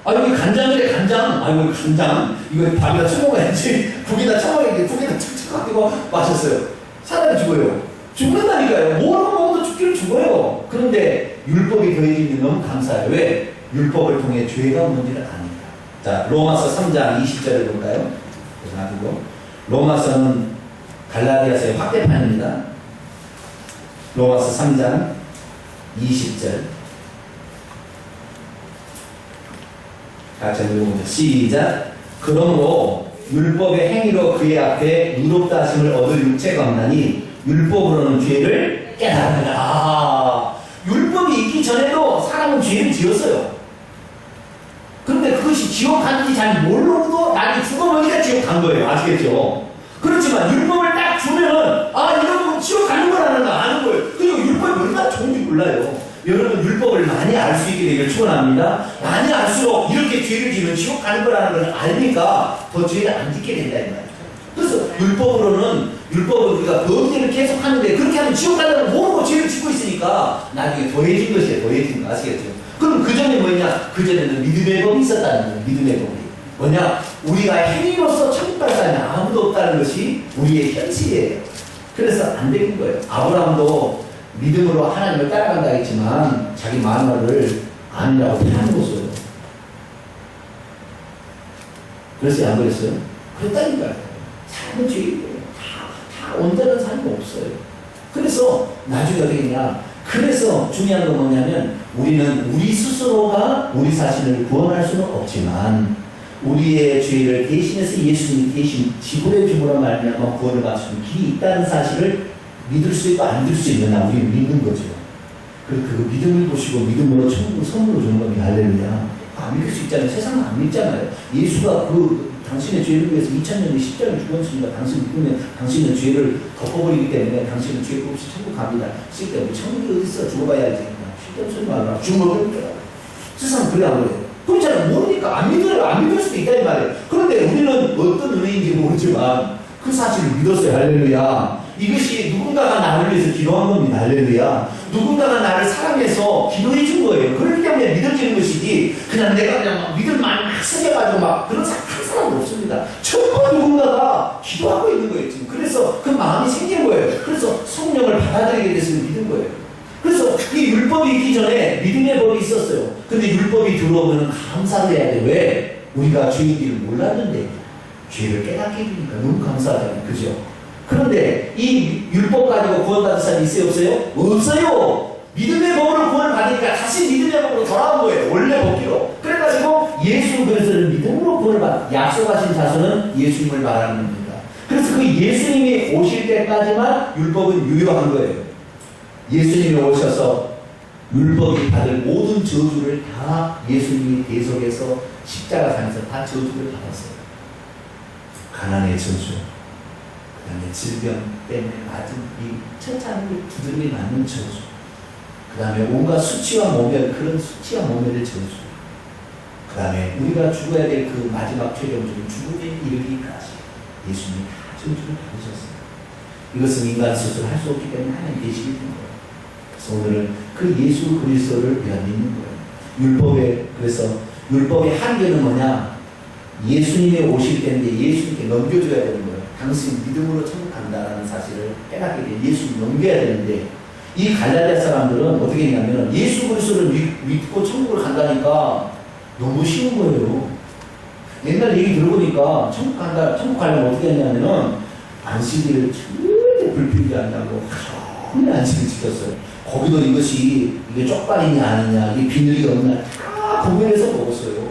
여기 간장이래, 간장. 이거 간장. 이거 밥에다 쳐먹어야지. 국에다 쳐먹어야지. 국에다 척척 가지고 마셨어요. 사람이 죽어요. 죽는다니까요. 모르고 먹어도 죽기는 죽어요. 그런데 율법이 더해지면 너무 감사해요. 왜? 율법을 통해 죄가 뭔지를 아니까. 자, 로마서 3장 20절을 볼까요? 놔두고. 로마서는 갈라디아서의 확대판입니다. 로마서 3장 20절. 같이 읽어보죠. 시작. 그러므로 율법의 행위로 그의 앞에 의롭다 하심을 얻을 육체가 없나니 율법으로는 죄를 깨달으라. 율법이 있기 전에도 사람은 죄를 지었어요. 그런데 그것이 지옥 가는지 잘 모르고도 나중에 죽어보니까 지옥 간 거예요. 아시겠죠? 그렇지만 율법을 딱 주면은 이러면 지옥 가는 거라는 거 아는 거예요. 그리고 율법이 얼마나 좋은지 몰라요. 여러분 율법을 많이 알 수 있게 되길 축원합니다. 많이 알수록 이렇게 죄를 지면 지옥 가는 거라는 걸 알니까 더 죄를 안 짓게 된다 이 말이에요. 그래서 율법은 우리가 범죄를 계속 하는데 그렇게 하면 지옥 가려면 모르고 죄를 짓고 있으니까 나중에 더해진 것이에요. 더해진 거 아시겠죠? 그럼 그 전에 뭐냐? 그 전에는 믿음의 법이 있었다는 거예요. 믿음의 법이. 뭐냐? 우리가 행위로서 천국 갈 사람이 아무도 없다는 것이 우리의 현실이에요. 그래서 안 되는 거예요. 아브라함도 믿음으로 하나님을 따라간다 했지만 자기 마누라를 아니라고 패하는 거죠. 그랬어요? 안 그랬어요? 그랬다니까요. 삶은 죄이고요. 다 온전한 삶이 없어요. 그래서 나중에 어떻게 했냐? 그래서 중요한 건 뭐냐면 우리는 우리 스스로가 우리 자신을 구원할 수는 없지만 우리의 죄를 대신해서 예수님이 대신 지불해 줌으로 말미암아 구원을 받을 수 있는 길이 있다는 사실을 믿을 수 있고 안 믿을 수 있느냐 우리는 믿는 거죠. 그 믿음을 보시고 믿음으로 천국을 선물로 주는 겁니다. 할렐루야. 안 믿을 수 있잖아요. 세상은 안 믿잖아요. 예수가 당신의 죄를 위해서 2000년의 십자가를 죽었습니다. 당신 믿으면 당신의 죄를 덮어버리기 때문에 당신은 죄 없이 천국 갑니다. 쓸데없이 천국이 어디 있어? 죽어봐야지. 쓸데없는 소리 말라. 죽어버리니까. 세상은 그래 안 그래요? 그럼 잘 모르니까 안 믿을 수도 있다 이 말이에요. 그런데 우리는 어떤 은혜인지 모르지만 그 사실을 믿었어요. 할렐루야. 이것이 누군가가 나를 위해서 기도한 겁니다. 할렐루야. 누군가가 나를 사랑해서 기도해 준 거예요. 그렇기 때문에 믿어지는 것이지 그냥 내가 그냥 막 믿음만 막 생겨가지고 막 그런 사람 한 사람도 없습니다. 전부 누군가가 기도하고 있는 거예요. 지금. 그래서 그 마음이 생긴 거예요. 그래서 성령을 받아들이게 돼서 믿은 거예요. 그래서 이 율법이 있기 전에 믿음의 법이 있었어요. 근데 율법이 들어오면 감사를 해야 돼. 왜? 우리가 죄인지를 몰랐는데 죄를 깨닫게 해주니까 너무 감사하잖아요. 그죠? 그런데 이 율법 가지고 구원받은 사람이 있어요? 없어요? 없어요! 믿음의 법으로 구원을 받으니까 다시 믿음의 법으로 돌아온 거예요. 원래 법기로. 그래가지고 예수 그리스도를 믿음으로 구원을 받 약속하신 자손은 예수님을 말하는 겁니다. 그래서 그 예수님이 오실 때까지만 율법은 유효한 거예요. 예수님이 오셔서 율법이 받을 모든 저주를 다 예수님이 계속해서 십자가상에서 다 저주를 받았어요. 가난의 저주, 그 다음에 질병 때문에 맞은 이 천찬을 두드러기 맞는 저주, 그 다음에 온갖 수치와 모멸, 그런 수치와 모멸의 저주, 그 다음에 우리가 죽어야 될 그 마지막 최종적인 죽음에 이르기까지 예수님이 다 저주를 받으셨어요. 이것은 인간 스스로 할 수 없기 때문에 하나님 계시게 된 거예요. 그래서 오늘은 그 예수 그리스도를 우리가 믿는 거예요. 그래서 율법의 한계는 뭐냐? 예수님이 오실 때인데 예수님께 넘겨줘야 되는 거예요. 당신 믿음으로 천국 간다라는 사실을 깨닫게 돼. 예수님 넘겨야 되는데 이 갈라디아 사람들은 어떻게 했냐면 예수 그리스도를 믿고 천국을 간다니까 너무 쉬운 거예요. 옛날 얘기 들어보니까 천국 가려면 어떻게 했냐면은 안식일을 절대 불필요하지 않냐고 전혀 안식을 지켰어요. 거기도 이게 쪽발이냐 아니냐, 이게 비늘이 없냐 다 구별해서 먹었어요.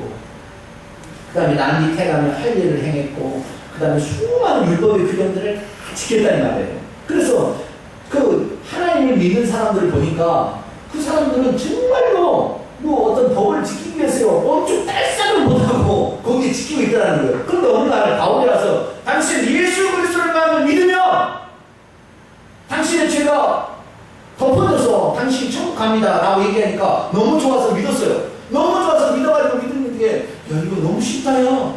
그 다음에 남이 태가면 할 일을 행했고, 그 다음에 수많은 율법의 규정들을 다 지켰다는 말이에요. 그래서 그 하나님을 믿는 사람들을 보니까 그 사람들은 정말로 뭐 어떤 법을 지키기 위해서요, 엄청 딸싹을 못하고 거기에 지키고 있다는 거예요. 그런데 어느 날 바울이 와서 당신 예수 그리스도를 믿으면 당신의 죄가 덮어져서 당신 천국 갑니다 라고 얘기하니까 너무 좋아서 믿었어요. 너무 좋아서 믿어가지고 믿는 게 야 이거 너무 쉽다 야.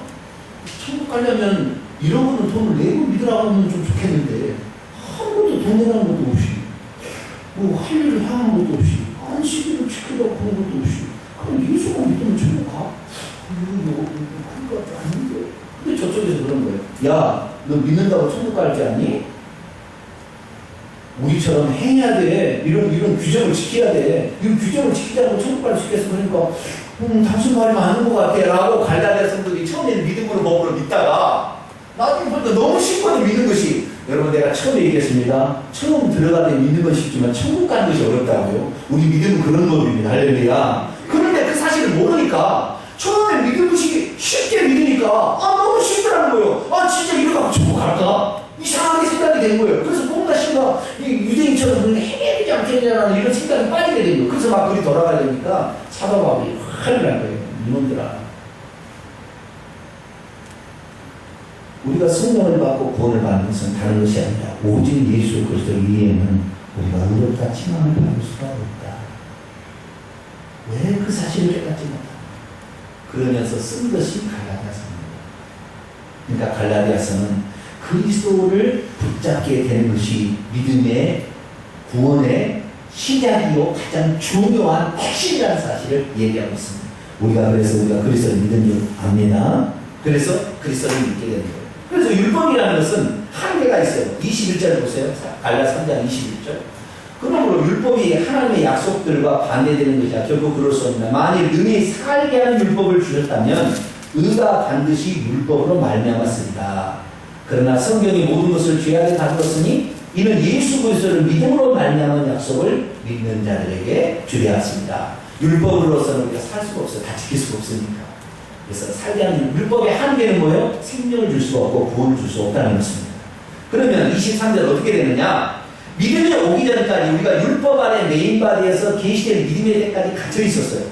천국 가려면 잃어버린 돈을 내고 믿으라고 하면 좀 좋겠는데 한 번도 돈 내라는 것도 없이 뭐 할 일을 하는 것도 없이 안식일을 지키려고 하는 것도 없이 그럼 예수만 믿으면 천국 가? 이거 그런 거 아닌데. 근데 저쪽에서 그런 거예요. 야 너 믿는다고 천국 갈지 않니? 우리처럼 행해야 돼. 이런 규정을 지켜야 돼. 이 규정을 지키지 않고 천국 갈 수 있겠어. 그러니까 당신 말이 맞는 것 같아 라고 갈라디아 성도들이 처음에는 믿음으로 법으로 믿다가 나중에 보니까 너무 쉽거든 믿는 것이. 여러분 내가 처음에 얘기했습니다. 처음 들어갈 때 믿는 건 쉽지만 천국 가는 것이 어렵다고요. 우리 믿음은 그런 법입니다. 할렐루야. 그런데 그 사실을 모르니까 처음에 믿는 것이 쉽게 믿으니까 너무 쉽더라는 거예요. 진짜 이러고 하면 천국 갈까? 이상하게 생각이 된 거예요. 그래서 뭔가 씨가 유대인처럼 그런 게 행해야 되지 않겠냐는 이런 생각이 빠지게 된 거예요. 그래서 막 그리 돌아가려니까 사도 바울이 화를 난 거예요. 이놈들아. 우리가 성령을 받고 구원을 받는 것은 다른 것이 아니라 오직 예수 그리스도 이해는 우리가 의롭다 칭함을 받을 수가 없다. 왜 그 사실을 깨닫지 못하나? 그러면서 쓴 것이 갈라디아서입니다. 그러니까 갈라디아서는 그리스도를 붙잡게 되는 것이 믿음의 구원의 시작이요 가장 중요한 핵심이라는 사실을 얘기하고 있습니다. 우리가 그리스도를 믿은 줄 압니다. 그래서 그리스도를 믿게 되는 거예요. 그래서 율법이라는 것은 한계가 있어요. 21절 보세요. 갈라디아 3장 21절. 그러므로 율법이 하나님의 약속들과 반대되는 것이야 결국 그럴 수 없습니다. 만일 능히 살게 하는 율법을 주셨다면 의가 반드시 율법으로 말미암았으리다. 그러나 성경이 모든 것을 죄악에 가두었으니 이는 예수 그리스도를 믿음으로 말미암은 약속을 믿는 자들에게 주례하였습니다. 율법으로서는 우리가 살 수가 없어요. 다 지킬 수가 없으니까. 그래서 살게 하는 율법의 한계는 뭐예요? 생명을 줄 수가 없고 구원을 줄 수 없다는 것입니다. 그러면 23절 어떻게 되느냐? 믿음이 오기 전까지 우리가 율법 안에 메인바디에서 계시된 믿음의 때까지 갇혀 있었어요.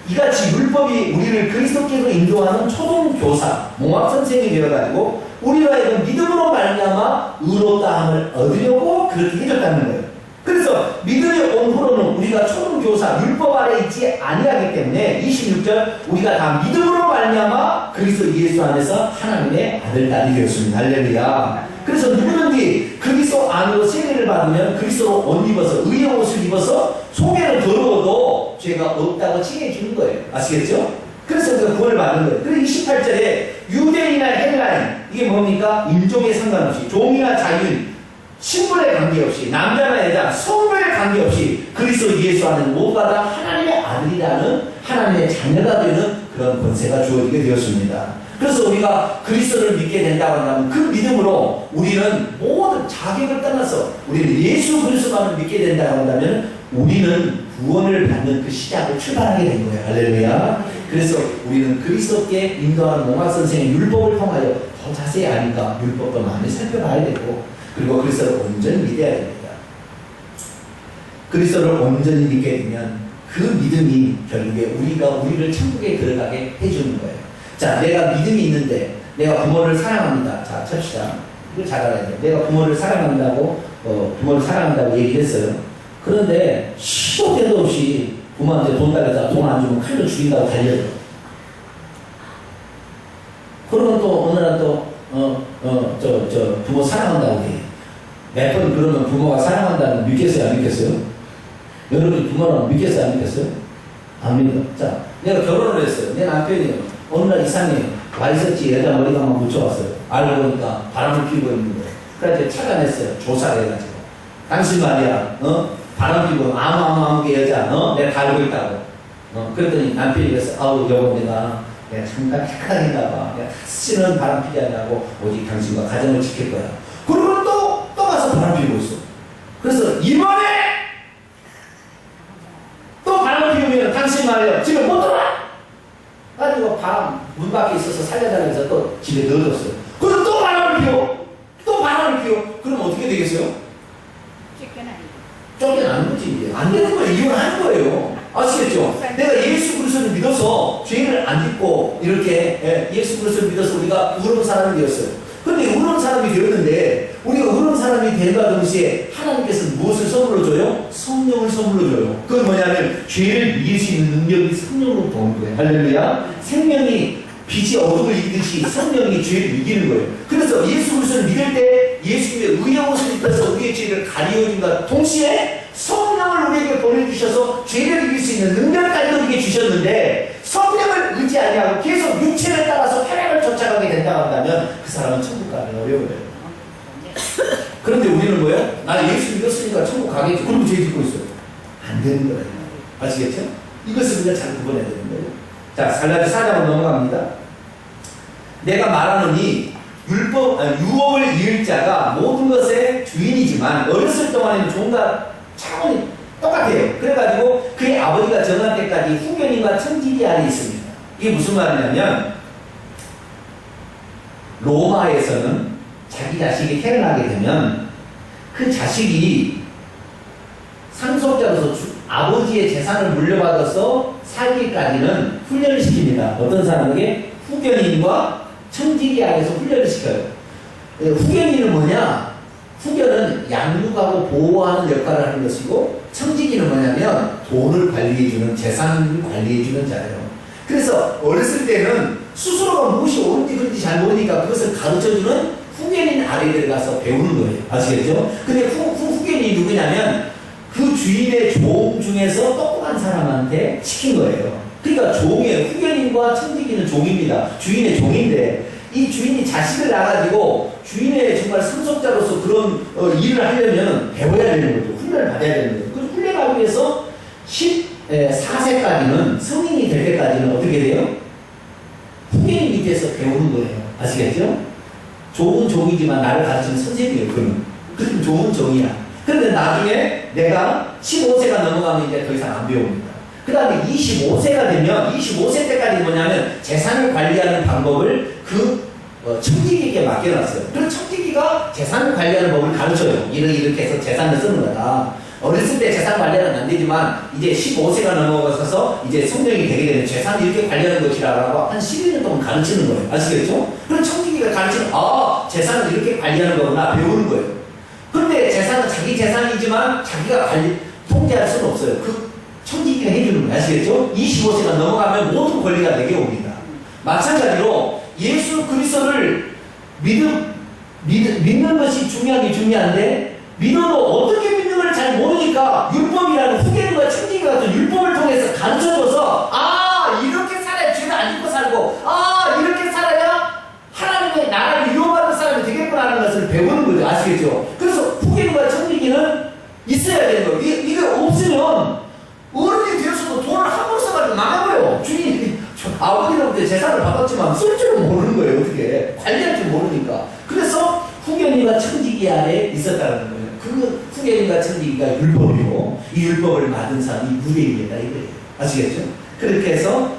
이같이 율법이 우리를 그리스도께로 인도하는 초등교사, 몽학선생이 되어가지고 우리로 하여금 믿음으로 말미암아 의롭다함을 얻으려고 그렇게 해줬다는 거예요. 그래서 믿음이 온 후로는 우리가 초등교사, 율법 아래 있지 아니하기 때문에 26절 우리가 다 믿음으로 말미암아 그리스도 예수 안에서 하나님의 아들, 딸이 되었습니다. 할렐루야. 그래서 누구든지 그리스도 안으로 세례를 받으면 그리스도로 옷 입어서 의의 옷을 입어서 속에는 더러워도 죄가 없다고 칭해주는 거예요. 아시겠죠? 그래서 그 구원을 받는 거예요. 그리고 28절에 유대인이나 헬라인 이게 뭡니까? 인종에 상관없이 종이나 자유인 신분에 관계없이 남자나 여자 성별에 관계없이 그리스도 예수 안에는 모두가 다 하나님의 아들이라는 하나님의 자녀가 되는 그런 권세가 주어지게 되었습니다. 그래서 우리가 그리스도를 믿게 된다고 한다면 그 믿음으로 우리는 모든 자격을 떠나서 우리는 예수 그리스도만을 믿게 된다고 한다면 우리는 구원을 받는 그 시작을 출발하게 된 거예요. 할렐루야. 그래서 우리는 그리스도께 인도하는 몽학 선생의 율법을 통하여 더 자세히 아니까 율법도 많이 살펴봐야 되고 그리고 그리스도를 온전히 믿어야 됩니다. 그리스도를 온전히 믿게 되면 그 믿음이 결국에 우리를 천국에 들어가게 해주는 거예요. 자, 내가 믿음이 있는데 내가 부모를 사랑합니다. 자, 칩시다. 이걸 잘 알아야 돼요. 내가 부모를 사랑한다고 얘기를 했어요. 그런데 시도 때도 없이 부모한테 돈 달라서 돈 안 주면 칼로 죽인다고 달려줘. 그러면 또 어느 날 또 부모 사랑한다고 해. 몇 번 그러면 부모가 사랑한다는 믿겠어요? 안 믿겠어요? 여러분 부모는 믿겠어요? 안 믿겠어요? 안 믿어. 자, 내가 결혼을 했어요. 내 남편이 어느 날 이상해. 와 있었지. 여자 머리가 막 묻혀왔어요. 알고 보니까 바람을 피우고 있는 거예요. 그래서 찾아냈어요. 조사를 해가지고. 당신 말이야. 바람 피우고 아무 게 여자. 내가 다 알고 있다고. 그랬더니 남편이 그랬어. 아우 여보 내가 잠깐 착각인가 봐. 내가 다시는 바람 피지 않냐고 오직 당신과 가정을 지킬 거야. 그러고 또 가서 바람 피우고 있어. 그래서 이번에 또 바람 피우면 당신 말이야. 집에 못 들어와. 가지고 바람 문 밖에 있어서 살려달라면서 또 집에 넣어줬어요. 그래서 또 바람을 피워. 또 바람을 피워. 그럼 어떻게 되겠어요? 쫓겨나는 거지 이제. 안 되는 거예요. 이혼하는 거예요. 아시겠죠? 내가 예수 그리스도를 믿어서 죄를 안 짓고 이렇게 예수 그리스도를 믿어서 우리가 의로운 사람이 되었어요. 그런데 의로운 사람이 되었는데 우리가 의로운 사람이 된과 동시에 하나님께서 무엇을 선물로 줘요? 성령을 선물로 줘요. 그건 뭐냐면 죄를 이길 수 있는 능력이 성령으로 도는 거예요. 할렐루야. 생명이 빛이 어둠을 이기듯이 성령이 죄를 이기는 거예요. 그래서 예수 그리스도를 믿을 때 예수님의 의의 옷을 입혀서 우리의 죄를 가리워준과 동시에 성령을 우리에게 보내주셔서 죄를 이길 수 있는 능력까지도 우리에게 주셨는데 성령을 의지하지 않고 계속 육체를 따라서 쾌락을 쫓아가게 된다고 한다면 그 사람은 천국 가기 어려워요. 그런데 우리는 뭐예요? 나 예수 믿었으니까 천국 가겠지. 그러고 죄 짓고 있어요. 안 되는 거예요. 아시겠죠? 이것을 우리가 잘 구분해야 되는 거예요. 자, 갈라디 4장으로 넘어갑니다. 내가 말하는 이 유업을 이을 자가 모든 것의 주인이지만 어렸을 동안에는 종과 차원이 똑같아요. 그래가지고 그의 아버지가 정한 때까지 후견인과 천지기 아래 있습니다. 이게 무슨 말이냐면 로마에서는 자기 자식이 태어나게 되면 그 자식이 상속자로서 아버지의 재산을 물려받아서 살기까지는 훈련을 시킵니다. 어떤 사람에게? 후견인과 천지기 아래에서 훈련을 시켜요. 후견인은 뭐냐? 후견은 양육하고 보호하는 역할을 하는 것이고 청지기는 뭐냐면 돈을 관리해주는, 재산을 관리해주는 자예요. 그래서 어렸을 때는 스스로가 무엇이 옳은지 그른지 잘 모르니까 그것을 가르쳐주는 후견인 아래에 들어가서 배우는 거예요. 아시겠죠? 근데 후견인이 누구냐면 그 주인의 종 중에서 똑똑한 사람한테 시킨 거예요. 그러니까 종이에요. 후견인과 청지기는 종입니다. 주인의 종인데 이 주인이 자식을 낳아가지고 주인의 정말 상속자로서 그런 일을 하려면 배워야 되는 거죠. 훈련을 받아야 되는 거죠. 그래서 훈련하기 위해서 14세까지는 성인이 될 때까지는 어떻게 돼요? 후견인 밑에서 배우는 거예요. 아시겠죠? 좋은 종이지만 나를 가르치는 선생님이에요. 그럼 좋은 종이야. 그런데 나중에 내가 15세가 넘어가면 이제 더 이상 안 배웁니다. 그 다음에 25세가 되면 25세 때까지 뭐냐면 재산을 관리하는 방법을 청지기에게 맡겨놨어요. 그래서 청지기가 재산을 관리하는 법을 가르쳐요. 이렇게 해서 재산을 쓰는 거다. 어렸을 때 재산 관리는 안 되지만 이제 15세가 넘어가서 이제 성령이 되게 되면 재산을 이렇게 관리하는 것이라고 한 12년 동안 가르치는 거예요. 아시겠죠? 그럼 청지기가 가르치는 재산을 이렇게 관리하는 거구나 배우는 거예요. 그런데 재산은 자기 재산이지만 자기가 통제할 수는 없어요. 그 청지기가 해주는 거예요. 아시겠죠? 25세가 넘어가면 모든 권리가 내게 옵니다. 마찬가지로 예수 그리스도를 믿는 것이 중요한데 믿어도 어떻게 믿는 걸 잘 모르니까 율법이라는 후계자와 청지기가 같은 율법을 통해서 가르쳐줘서 이렇게 살아야 죄를 안 짓고 살고 이렇게 살아야 하나님의 나라를 이용받는 사람이 되겠구나 하는 것을 배우는 거죠. 아시겠죠? 그래서 후계자와 청지기는 있어야 되는 거예요. 이게 없으면 어른이 되어서도 돈을 함부로 써가지고 나가버려요. 주인이 아버지로부터 재산을 받았지만 쓸 줄은 모르는 거예요. 어떻게 관리할 줄 모르니까. 그래서 후견인과 청지기 아래 있었다는 거예요. 그 후견인과 청지기가 율법이고 이 율법을 받은 사람이 유대인이다 이거예요. 아시겠죠? 그렇게 해서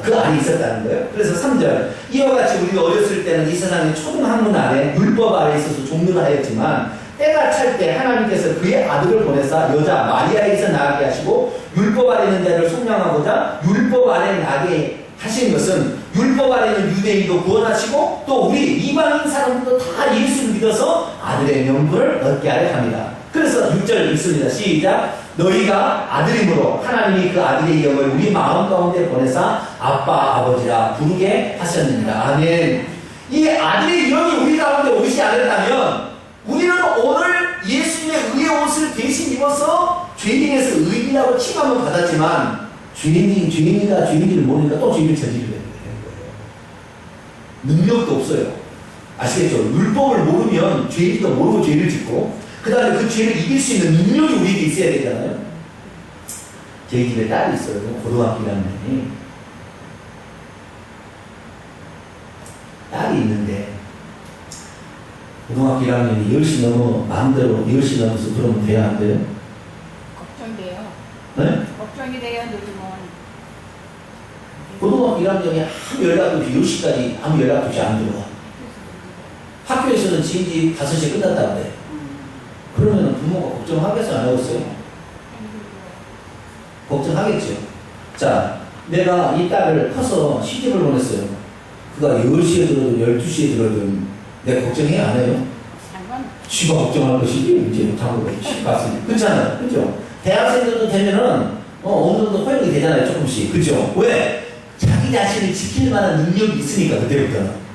그 안에 있었다는 거예요. 그래서 3절 이와 같이 우리가 어렸을 때는 이 세상의 초등학문 아래 율법 아래 있어서 종로를 하였지만 때가 찰 때 하나님께서 그의 아들을 보내사 여자 마리아에서 나게 하시고 율법 아래 있는 자를 속량하고자 율법 아래 나게 하신 것은 율법 아래 있는 유대인도 구원하시고 또 우리 이방인 사람들도 다 예수를 믿어서 아들의 명분을 얻게 하려 합니다. 그래서 6절 읽습니다. 시작. 너희가 아들이므로 하나님이 그 아들의 영을 우리 마음 가운데 보내사 아빠 아버지라 부르게 하셨느니라. 아멘. 이 아들의 영이 우리 가운데 오지 않았다면 우리는 오늘 예수님의 의의 옷을 대신 입어서 죄인에서 의인이라고 칭함을 받았지만 죄인인가 죄인지를 모르니까 또 죄를 저지르게 되는 거예요. 능력도 없어요. 아시겠죠? 율법을 모르면 죄인지도 모르고 죄를 짓고 그 다음에 그 죄를 이길 수 있는 능력이 우리에게 있어야 되잖아요. 저희 집에 딸이 있어요. 고등학교 1학년이. 딸이 있는데 고등학교 1학년이 10시 넘어 마음대로 10시 넘어서 그러면 돼야 안 돼요? 걱정돼요. 네? 걱정이 돼요. 요즘은. 고등학교 1학년이 아무 연락도 없이 10시까지 아무 연락도 없이 안 들어와. 학교에서는 진지 5시에 끝났다는데 그러면 부모가 걱정하겠어요? 안 하겠어요? 걱정하겠죠. 자, 내가 이 딸을 커서 시집을 보냈어요. 그가 10시에 들어도 12시에 들어도 내가 걱정해? 안 해요? 지가 걱정할 것이지 이제 당국에 갔으니 그렇잖아요. 그죠? 대학생들도 되면은 어느 정도 허용이 되잖아요. 조금씩. 그죠? 왜? 자기 자신을 지킬 만한 능력이 있으니까 그때부터는.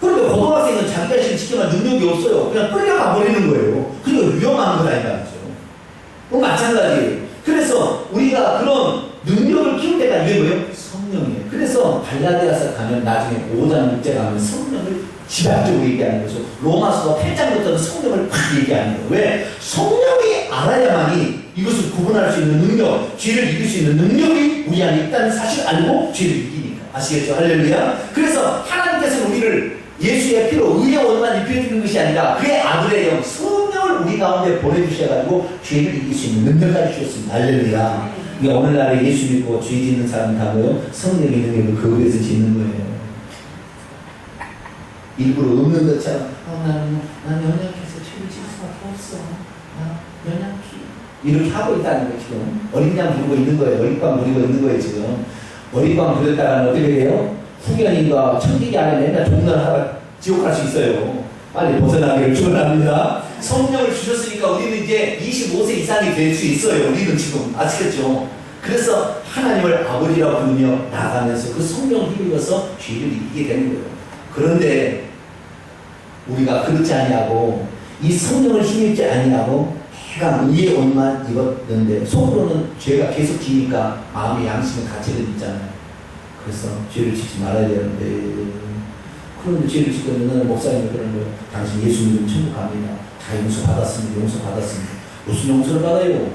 그런데 고등학생은 자기 자신을 지킬 만한 능력이 없어요. 그냥 끌려가 버리는 거예요. 그리고 위험한 거라니까. 그죠? 마찬가지예요. 그래서 우리가 그런 능력을 키울 때가 이게 뭐예요? 성령이에요. 그래서 갈라디아서 가면 나중에 5장 6장 가면 성령을 지략적으로 얘기하는 거죠. 로마서 8장부터는 성령을 팍 얘기하는 거예요. 왜? 성령이 알아야만이 이것을 구분할 수 있는 능력, 죄를 이길 수 있는 능력이 우리 안에 있다는 사실을 알고 죄를 이기니까. 아시겠죠? 할렐루야. 그래서 하나님께서는 우리를 예수의 피로 의의 옷만 입혀주는 것이 아니라 그의 아들의 영, 성령을 우리 가운데 보내주셔가지고 죄를 이길 수 있는 능력까지 주셨습니다. 할렐루야. 그러니까 오늘날에 예수 믿고 죄 짓는 사람 다 뭐요? 성령의 능력을 거기에서 짓는 거예요. 일부러 없는 것처럼 나는 연약해서 죄를 지을 수밖에 없어. 연약해. 이렇게 하고 있다는 거예요. 지금 어린양 부리고 있는 거예요. 어린광 부리고 있는 거예요. 지금 어린광 부렸다가는 어떻게 해요? 후견인과 천지기 안에 맨날 종날하다 지옥 갈 수 있어요. 빨리 벗어나기를 축원합니다. 성령을 주셨으니까 우리는 이제 25세 이상이 될 수 있어요. 우리는 지금 아시겠죠? 그래서 하나님을 아버지라고 부르며 나가면서 그 성령을 힘입어서 죄를 이기게 되는 거예요. 그런데 우리가 그렇지 아니하고 이 성령을 힘입지 아니하고 해가 의의 옷만 입었는데 속으로는 죄가 계속 지니까 마음의 양심의 가치를 있잖아요. 그래서 죄를 짓지 말아야 되는데 그런데 죄를 짓고 있는 목사님이 그런 거예요. 당신 예수 믿으면 천국 갑니다. 다 용서받았습니다. 용서받았습니다. 무슨 용서를 받아요?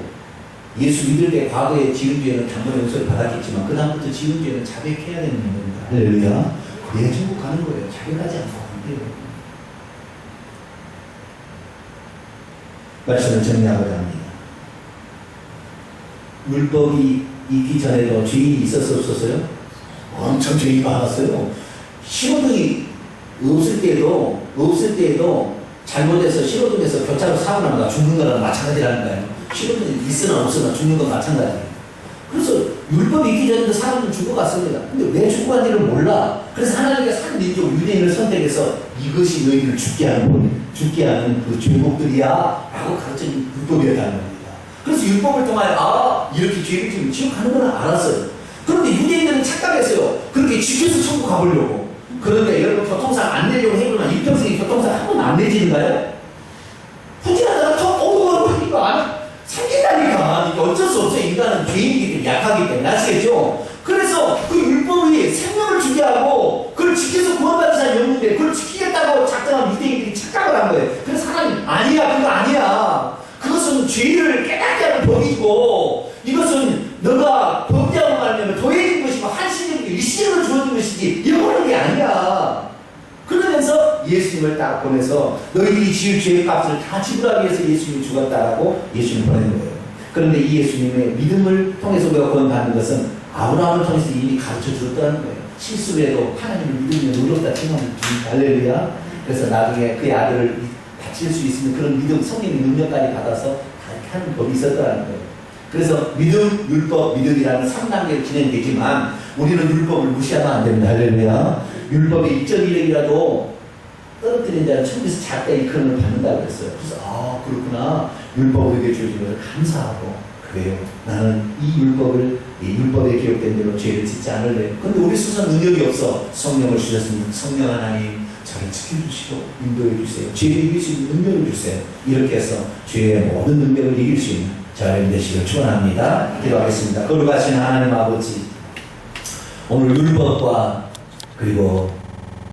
예수 믿을 때 과거에 지은 죄는 단번에 용서를 받았겠지만 그 다음부터 지은 죄는 자백해야 되는 겁니다. 할렐루야. 그래야 천국 가는 거예요. 자백하지 않고 안 돼요. 말씀을 정리하고자 합니다. 율법이 있기 전에도 죄인이 있었어 없었어요? 엄청 죄인 많았어요. 신호등이 없을 때에도 잘못해서 신호등에서 교차로 사고 나면 죽는 거랑 마찬가지라는 거예요. 신호등이 있으나 없으나 죽는 건 마찬가지예요. 그래서 율법이 있기 전에도 사람들은 죽어갔습니다. 근데 왜 죽어간지를 몰라. 그래서 하나님께서 한 민족 유대인을 선택해서 이것이 너희를 죽게 하는 그 죄목들이야 라고 가르친 율법이었다는 겁니다. 그래서 율법을 통하여 이렇게 죄를 지면 지옥 가는 건 알았어요. 그런데 유대인들은 착각했어요. 그렇게 지켜서 천국 가보려고. 그런데 여러분 교통상 안 내려고 해보면 일평생에 교통상 한 번 안 내지는가요? 후진하다가 더 하니까 생긴다니까. 이게 어쩔 수 없어요. 인간은 죄인이기 때문에 약하기 때문에. 아시겠죠? 그래서 그 율법이 생명을 주게 하고 그걸 지켜서 구원받은 사람이 없는데 그걸 지키겠다고 작정한 유대인들이 착각을 한 거예요. 그래서 하나님 아니야 그거 아니야. 그것은 죄를 깨닫게 하는 법이고 이것은 너가 범죄하고 말면 도해진 것이고 한시적이고 일시적으로 주어진 것이지 잃어버린 게 아니야. 그러면서 예수님을 딱 보내서 너희들이 지을 죄의 값을 다 지불하기 위해서 예수님이 죽었다라고 예수님을 보내는 거예요. 그런데 이 예수님의 믿음을 통해서 우리가 구원받는 것은 아브라함을 통해서 이미 가르쳐 주었다는 거예요. 실수를 해도 하나님을 믿으면 의롭다 생각하면 할렐루야. 그래서 나중에 그의 아들을 바칠 수 있으면 그런 믿음, 성령의 능력까지 받아서 그렇게 하는 법이 있었다는 거예요. 그래서 믿음, 율법, 믿음이라는 3단계로 진행되지만 우리는 율법을 무시하면 안 됩니다. 할렐루야. 율법의 1.1획이라도 떨어뜨린 자는 천국에서 작다 일컬음을 받는다고 그랬어요. 그래서 그렇구나. 율법을 우리에게 주어진 것을 감사하고 그래요. 나는 이 율법에 기록된 대로 죄를 짓지 않을래. 그런데 우리 스스로 능력이 없어. 성령을 주셨으니 성령 하나님 저를 지켜주시고 인도해 주세요. 죄를 이길 수 있는 능력을 주세요. 이렇게 해서 죄의 모든 능력을 이길 수 있는 저를 되시길 축원합니다. 기도하겠습니다. 거룩하신 하나님 아버지, 오늘 율법과 그리고